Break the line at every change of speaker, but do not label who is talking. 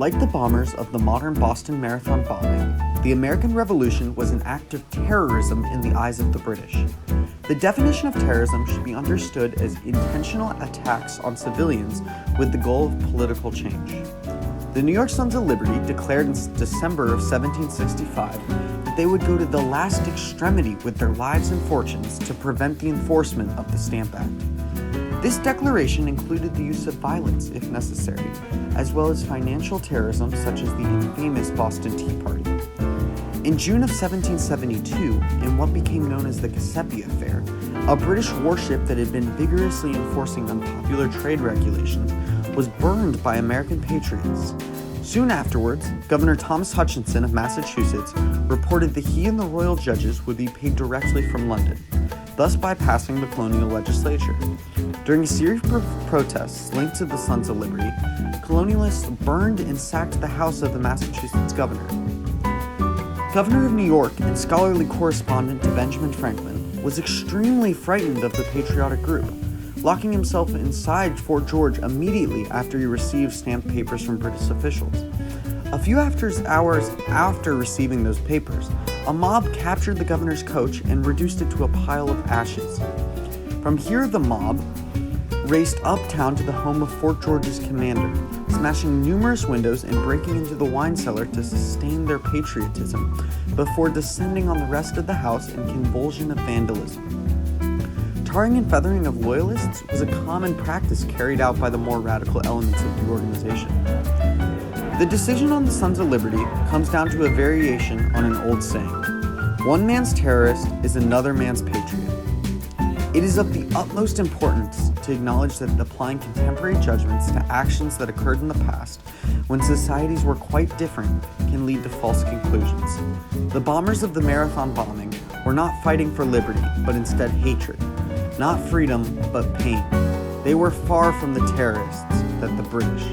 Like the bombers of the modern Boston Marathon bombing, the American Revolution was an act of terrorism in the eyes of the British. The definition of terrorism should be understood as intentional attacks on civilians with the goal of political change. The New York Sons of Liberty declared in December of 1765 that they would go to the last extremity with their lives and fortunes to prevent the enforcement of the Stamp Act. This declaration included the use of violence, if necessary, as well as financial terrorism such as the infamous Boston Tea Party. In June of 1772, in what became known as the Giuseppe Affair, a British warship that had been vigorously enforcing unpopular trade regulations was burned by American patriots. Soon afterwards, Governor Thomas Hutchinson of Massachusetts reported that he and the royal judges would be paid directly from London, thus bypassing the colonial legislature. During a series of protests linked to the Sons of Liberty, colonialists burned and sacked the house of the Massachusetts governor. Governor of New York and scholarly correspondent to Benjamin Franklin was extremely frightened of the patriotic group, locking himself inside Fort George immediately after he received stamped papers from British officials. A few hours after receiving those papers, a mob captured the governor's coach and reduced it to a pile of ashes. From here, the mob raced uptown to the home of Fort George's commander, smashing numerous windows and breaking into the wine cellar to sustain their patriotism, before descending on the rest of the house in convulsion of vandalism. Tarring and feathering of loyalists was a common practice carried out by the more radical elements of the organization. The decision on the Sons of Liberty comes down to a variation on an old saying: one man's terrorist is another man's patriot. It is of the utmost importance to acknowledge that applying contemporary judgments to actions that occurred in the past, when societies were quite different, can lead to false conclusions. The bombers of the Marathon bombing were not fighting for liberty, but instead hatred. Not freedom, but pain. They were far from the terrorists that the British